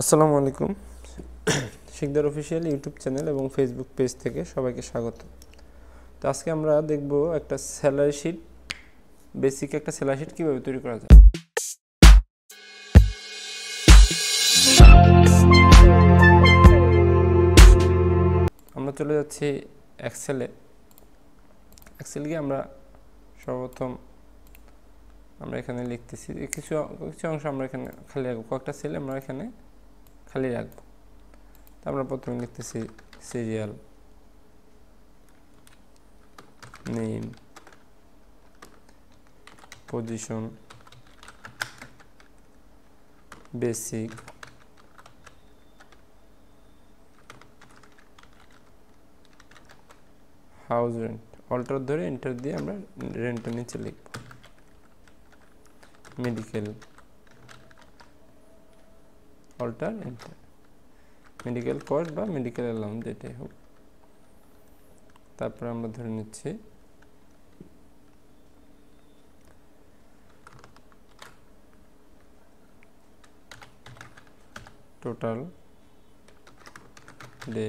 আসসালামু আলাইকুম। Sikdar official YouTube channel এবং ফেসবুক পেজ থেকে সবাইকে স্বাগত। তো আজকে আমরা দেখব একটা স্যালারি শিট, বেসিক একটা স্যালারি শিট কীভাবে তৈরি করা যায়। আমরা চলে যাচ্ছি এক্সেলে। গিয়ে আমরা সর্বপ্রথম আমরা এখানে লিখতেছি কিছু অংশ আমরা এখানে খালি রাখবো, কয়েকটা সেল আমরা এখানে খালি রাখবো। আমরা প্রথমে লিখতেছি serial name, position, basic, house rent. Alter ধরে এন্টার দিয়ে আমরা রেন্টের নিচে লিখব। Medical, alter enter, medical cost বা মেডিকেল অ্যালাউন্স যেটাই হোক। তারপরে আমরা ধরে নিচ্ছি total day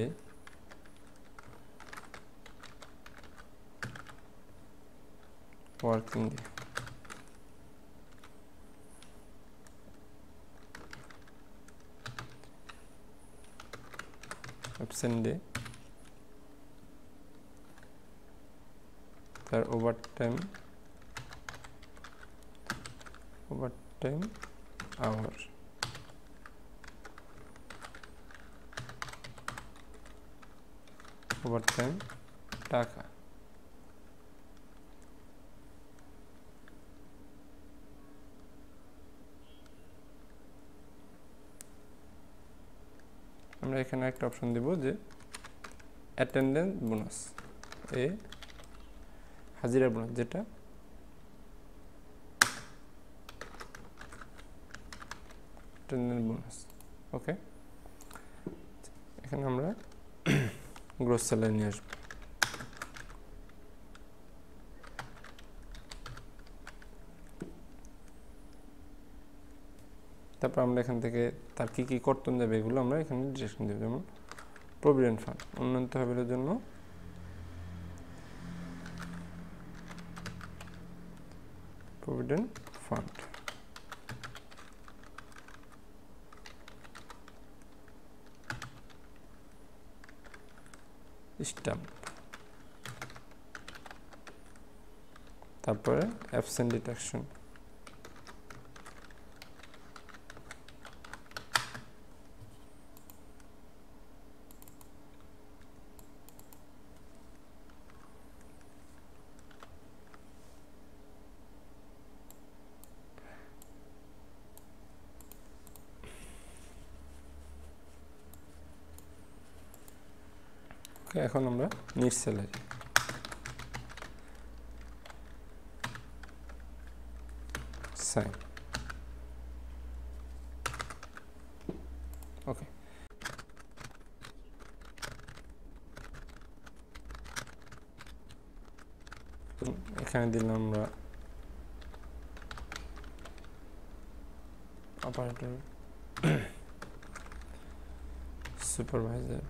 working day. Absent day, তার ওভারটাইম আওয়ার, ওভারটাইম টাকা। আমরা এখানে একটা অপশন দেব যে অ্যাটেন্ডেন্স বোনাস, হাজিরা বোনাস, যেটা অ্যাটেন্ডেন্স বোনাস। ওকে, এখানে আমরা গ্রোস স্যালারি নিয়ে আসবো। তারপর আমরা এখান থেকে তার কি কি কর্তন যাবে এগুলো আমরা এখানে ডিরেকশন দেব। যেমন প্রভিডেন্ট ফান্ড, উন্নত তহবিলের জন্য প্রভিডেন্ট ফান্ড, স্ট্যাম্প, তারপরে অ্যাবসেন্ট ডিডাকশন, এখন আমরা নিট স্যালারি, সাইন। ওকে, এখানে দিলাম আমরা অপারেটর, সুপারভাইজার,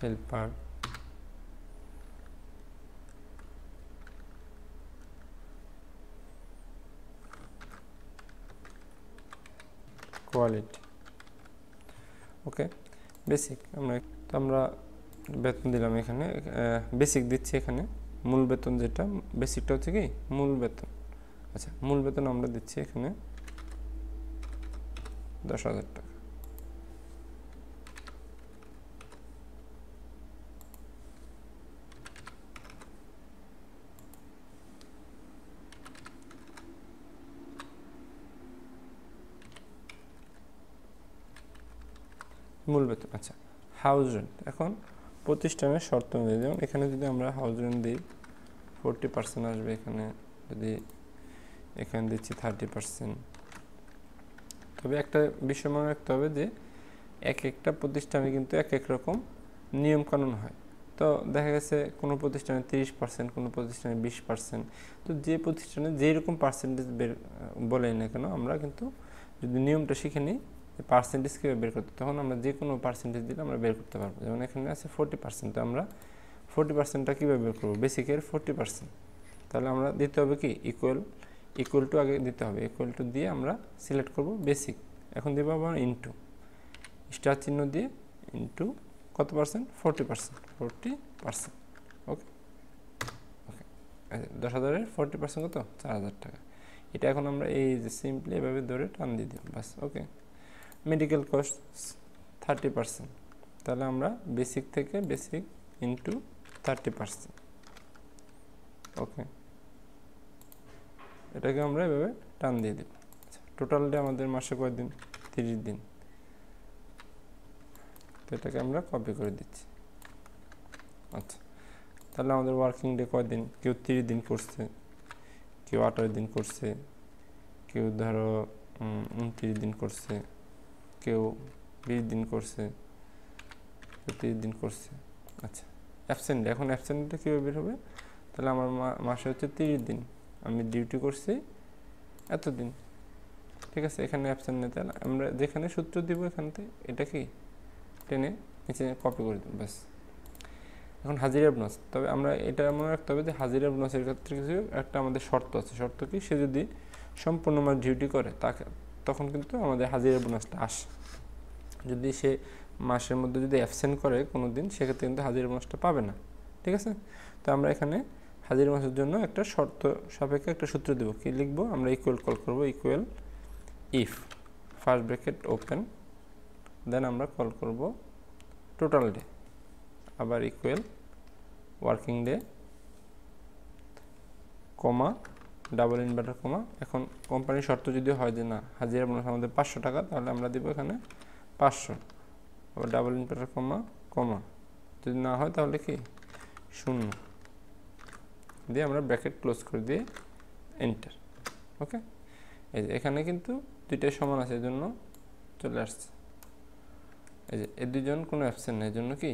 হেল্পার, কোয়ালিটি। ওকে, বেসিক আমরা বেতন দিলাম। এখানে বেসিক দিচ্ছি, এখানে মূল বেতন যেটা, বেসিকটা হচ্ছে কি মূল বেতন। আচ্ছা, মূল বেতন আমরা দিচ্ছি এখানে 10,000 টাকা। মূল বেতন। আচ্ছা, হাউস রেন্ট। এখন প্রতিষ্ঠানের শর্ত অনুযায়ী, যেমন এখানে যদি আমরা হাউস রেন্ট দিই 40% আসবে। এখানে যদি এখানে দিচ্ছি 30%। তবে একটা বিষয় মনে রাখতে হবে যে এক একটা প্রতিষ্ঠানে কিন্তু এক এক রকম নিয়ম কানুন হয়। তো দেখা গেছে কোনো প্রতিষ্ঠানে 30%, কোনো প্রতিষ্ঠানে 20%। তো যে প্রতিষ্ঠানে যেরকম পার্সেন্টেজ বলেই না কেন, আমরা কিন্তু যদি নিয়মটা শিখে নিই পার্সেন্টেজ কীভাবে বের করতে, তখন আমরা যে কোনো পার্সেন্টেজ দিলে আমরা বের করতে পারবো। যেমন এখানে আছে 40%, তো আমরা 40%টা কীভাবে বের করবো, বেসিকের 40%। তাহলে আমরা দিতে হবে কি ইকুয়াল টু আগে দিতে হবে, ইকুয়াল টু দিয়ে আমরা সিলেক্ট করব বেসিক। এখন দেবো আবার ইনটু, স্টার চিহ্ন দিয়ে ইনটু কত পার্সেন্ট, 40%। ওকে ওকে 10,000-এর 40% কত, 4,000 টাকা। এটা এখন আমরা এই যে সিম্পলি এভাবে ধরে টান দিয়ে দিব, বাস। ওকে, মেডিকেল কস্ট 30%, তাহলে আমরা বেসিক থেকে বেসিক ইনটু 30%। ওকে, এটাকে আমরা এভাবে টান দিয়ে দেব। টোটাল ডে আমাদের মাসে কয়দিন, 30 দিন। তো এটাকে আমরা কপি করে দিচ্ছি। আচ্ছা, তাহলে আমাদের ওয়ার্কিং ডে কয়দিন, কেউ 30 দিন করছে, কেউ 28 দিন করছে, কেউ ধরো 29 দিন করছে, কেউ 20 দিন করছে, কেউ 30 দিন করছে। আচ্ছা, অ্যাবসেন্ট ডে, এখন অ্যাবসেন্ট ডে কীভাবে বের হবে, তাহলে আমার মাসে হচ্ছে 30 দিন, আমি ডিউটি করছি এতদিন, ঠিক আছে। এখানে অ্যাবসেন্ট নেই, তাহলে আমরা যেখানে সূত্র দিব এখান থেকে এটা কি টেনে নিচে কপি করে দেব, ব্যাস। এখন হাজিরা বোনাস, তবে আমরা এটা মনে রাখতে হবে যে হাজিরা বোনাসের ক্ষেত্রে কিছু একটা আমাদের শর্ত আছে। শর্ত কি, সে যদি সম্পূর্ণ মাস ডিউটি করে তাকে তখন কিন্তু আমাদের হাজিরা বোনাসটা আসে। যদি সে মাসের মধ্যে যদি অ্যাবসেন্ট করে কোনো দিন, সেক্ষেত্রে কিন্তু হাজিরা বোনাসটা পাবে না, ঠিক আছে। তো আমরা এখানে হাজিরা বোনাসের জন্য একটা শর্ত সাপেক্ষে একটা সূত্র দেবো। কি লিখবো, আমরা ইকুয়াল কল করবো, equal if first bracket open, then আমরা কল করব টোটাল ডে, আবার equal working day comma double inverted comma. এখন কোম্পানির শর্ত যদি হয় যে না হাজিরা বোনাস আমাদের 500 টাকা, তাহলে আমরা দিব এখানে 500, আবার ডাবল ইনভার্টার কমা কমা। যদি না হয় তাহলে কি 0 দিয়ে আমরা ব্র্যাকেট ক্লোজ করে দিয়ে এন্টার। ওকে, এই যে এখানে কিন্তু দুইটাই সমান আছে, এজন্য চলে আসছে। এই যে এই দুজন কোনো অ্যাবসেন্ট নেই, জন্য কি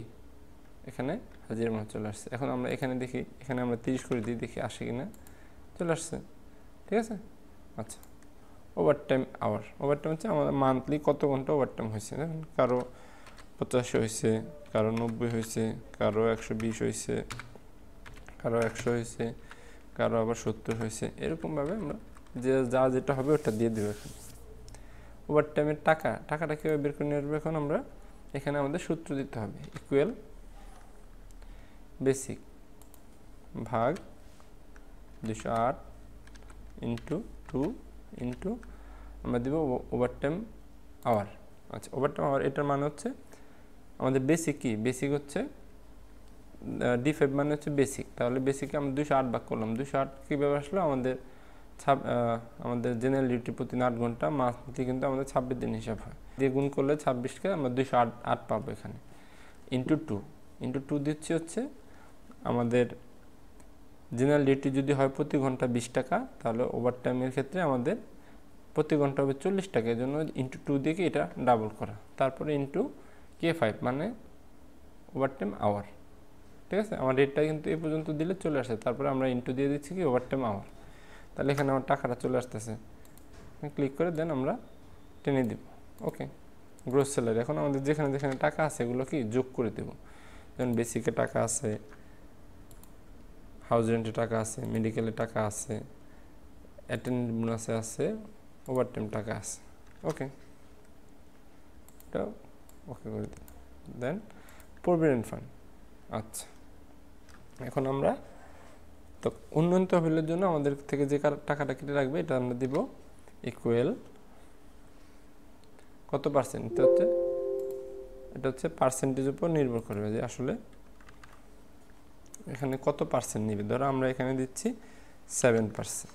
এখানে হাজিরা বোনাস চলে আসছে। এখন আমরা এখানে দেখি, এখানে আমরা 30 করে দিই, দেখি আসে কিনা, চলে আসছে, ঠিক আছে। আচ্ছা, ওভারটাইম আওয়ার, ওভারটাইম হচ্ছে আমাদের মান্থলি কত ঘন্টা ওভারটাইম হয়েছে। কারো 85 হয়েছে, কারো 90 হয়েছে, কারো 120 হয়েছে, কারো 100 হয়েছে, কারো আবার 70 হয়েছে। এরকমভাবে আমরা যে যা যেটা হবে ওটা দিয়ে দেবো। এখানে ওভারটাইমের টাকাটা কীভাবে বের করে নিয়ে আসবো, এখন আমরা এখানে আমাদের সূত্র দিতে হবে, ইকুয়াল বেসিক ভাগ 208 ইন্টু 2 ইন্টু আমরা দেবো ওভারটাইম আওয়ার। আচ্ছা, ওভারটাইম আওয়ার এটার মানে হচ্ছে আমাদের বেসিক কি, বেসিক হচ্ছে D5 মানে হচ্ছে বেসিক, তাহলে বেসিকে আমরা 208 ভাগ করলাম। 208 কীভাবে আসলো, আমাদের জেনারেল ডিউটি প্রতি 8 ঘন্টা, মান্থলি কিন্তু আমাদের 26 দিন হিসাব হয়, দিয়ে গুণ করলে 26কে আমরা 208 পাবো এখানে, ইন্টু 2 দিচ্ছি হচ্ছে আমাদের জেনারেল ডিউটি যদি হয় প্রতি ঘন্টা 20 টাকা, তাহলে ওভারটাইমের ক্ষেত্রে আমাদের প্রতি ঘন্টা হবে 40 টাকা, এই জন্য ইন্টু 2 দিয়ে কি এটা ডাবল করা, তারপরে ইন্টু K5 মানে ওভারটাইম আওয়ার, ঠিক আছে। আমার রেটটা কিন্তু এই পর্যন্ত দিলে চলে আসে, তারপরে আমরা ইন্টু দিয়ে দিচ্ছি কি ওভারটাইম আওয়ার, তাহলে এখানে আমার টাকাটা চলে আসতেছে। ক্লিক করে দেন আমরা টেনে দিব। ওকে, গ্রোস স্যালারি, এখন আমাদের যেখানে যেখানে টাকা আছে এগুলো কি যোগ করে দেব। যেমন বেসিকে টাকা আছে, হাউস রেন্টে টাকা আছে, মেডিকেলে টাকা আছে, অ্যাটেন্ডেন্ট বোনাসে আছে, ওভারটাইম টাকা আছে। ওকে, এটা ওকে করে দিন। দেন প্রভিডেন্ট ফান্ড। আচ্ছা, এখন আমরা তো উন্নয়ন তহবিলের জন্য আমাদের থেকে যে টাকাটা কেটে রাখবে এটা আমরা দিব ইকুয়াল কত পার্সেন্ট, এটা হচ্ছে পার্সেন্টেজ উপর নির্ভর করবে যে আসলে এখানে কত পার্সেন্ট নিবে। ধরো আমরা এখানে দিচ্ছি 7%,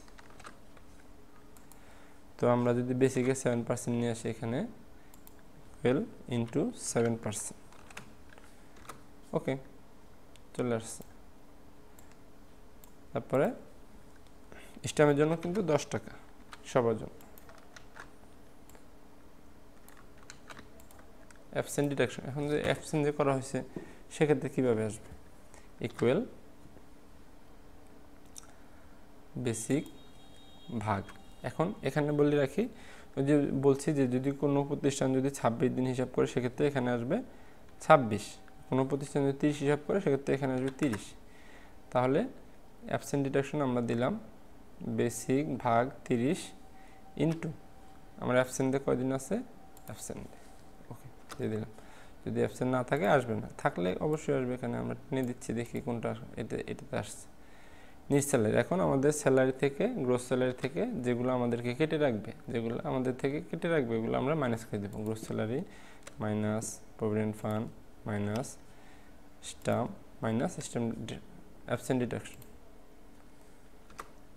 তো আমরা যদি বেসিকে 7% নিয়ে আসি, এখানে 12 ইন্টু 7%, ওকে চলে আসছে। তারপরে স্ট্যাম্পের জন্য কিন্তু 10 টাকা সবার জন্য। অ্যাবসেন্ট ডিডাকশন, এখন যে অ্যাবসেন্ট যে করা হয়েছে সেক্ষেত্রে কীভাবে আসবে, ইকুয়াল বেসিক ভাগ। এখন এখানে বলে রাখি, ওই যে বলছি যে যদি কোনো প্রতিষ্ঠান যদি 26 দিন হিসাব করে সেক্ষেত্রে এখানে আসবে 26, কোনো প্রতিষ্ঠান যদি 30 হিসাব করে সেক্ষেত্রে এখানে আসবে 30। তাহলে অ্যাবসেন্ট ডিডাকশন আমরা দিলাম বেসিক ভাগ 30 ইন্টু আমার অ্যাবসেন্টে কয়দিন আছে, অ্যাবসেন্ট, ওকে দিয়ে দিলাম। যদি অ্যাবসেন্ট না থাকে আসবে না, থাকলে অবশ্যই আসবে। এখানে আমরা টেনে দিচ্ছি, দেখি কোনটা এটাতে আসছে। নিট স্যালারি, এখন আমাদের স্যালারি থেকে, গ্রোস স্যালারি থেকে যেগুলো আমাদেরকে কেটে রাখবে, যেগুলো আমাদের থেকে কেটে রাখবে ওগুলো আমরা মাইনাস করে দেবো। Gross salary minus provident fund minus stamp minus stamp absent deduction.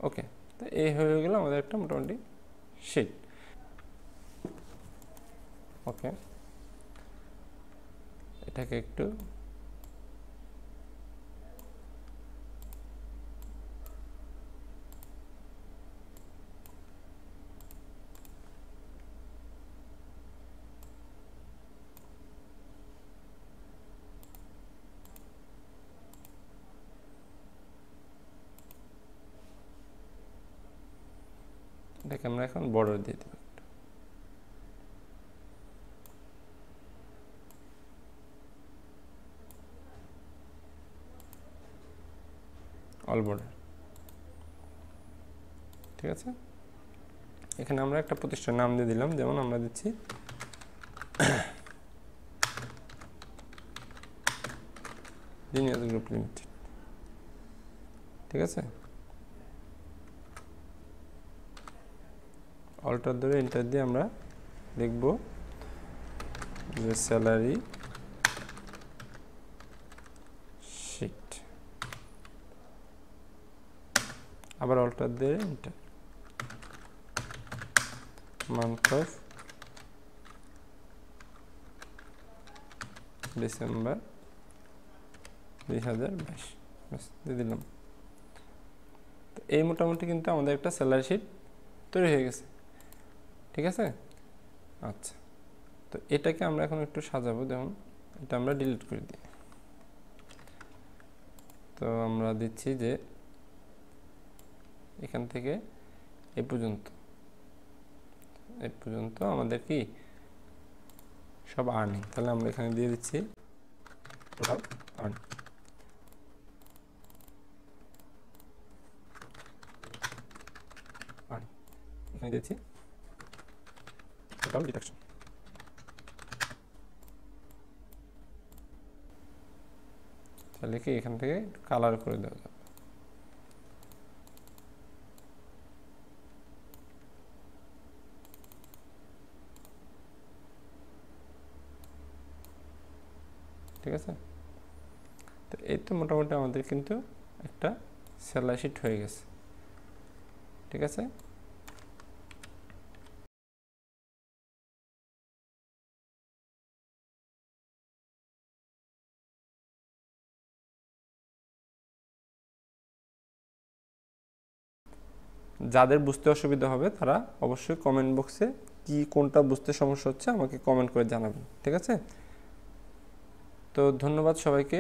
Okay, তো এই হয়ে গেল আমাদের একটা মোটামুটি শিট। ওকে, এটাকে একটু এটাকে আমরা এখন বর্ডার দিয়ে দেব, অল বর্ডার। ঠিক আছে, এখানে আমরা একটা প্রতিষ্ঠান নাম দিয়ে দিলাম, যেমন আমরা দিচ্ছি জিনিয়াস গ্রুপ লিমিটেড। ঠিক আছে, অল্টার ধরে এন্টার দিয়ে আমরা লিখব যে স্যালারি শিট, আবার অল্টার দিয়ে এন্টার, মান্থ অফ ডিসেম্বর 2022, দিয়ে দিলাম। তো এই মোটামুটি কিন্তু আমাদের একটা স্যালারি শিট তৈরি হয়ে গেছে। ঠিক আছে, আচ্ছা, তো এটাকে আমরা এখন একটু সাজাবো। দেখুন, এটা আমরা ডিলিট করে দিই। তো আমরা দিচ্ছি যে এখান থেকে এই পর্যন্ত আমাদের কি সব আর্নিং। তাহলে আমরা এখানে দিয়ে দিচ্ছি টোটাল আর্নিং, এখানে দিচ্ছি টোটাল ডিডাকশন। তাহলে কি এখান থেকে কালার করে দেওয়া যাবে। ঠিক আছে, তো এই তো মোটামুটি আমাদের কিন্তু একটা স্যালারি শিট হয়ে গেছে। ঠিক আছে, যাদের বুঝতে অসুবিধা হবে তারা অবশ্যই কমেন্ট বক্সে কি কোনটা বুঝতে সমস্যা হচ্ছে আমাকে কমেন্ট করে জানাবেন। ঠিক আছে, তো ধন্যবাদ সবাইকে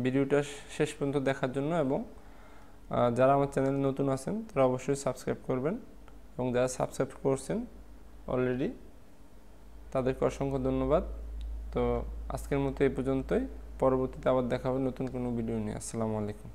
ভিডিওটা শেষ পর্যন্ত দেখার জন্য, এবং যারা আমার চ্যানেলে নতুন আছেন তারা অবশ্যই সাবস্ক্রাইব করবেন, এবং যারা সাবস্ক্রাইব করছেন অলরেডি তাদেরকে অসংখ্য ধন্যবাদ। তো আজকের মতো এই পর্যন্তই, পরবর্তীতে আবার দেখা হবে নতুন কোনো ভিডিও নিয়ে। আসসালামু আলাইকুম।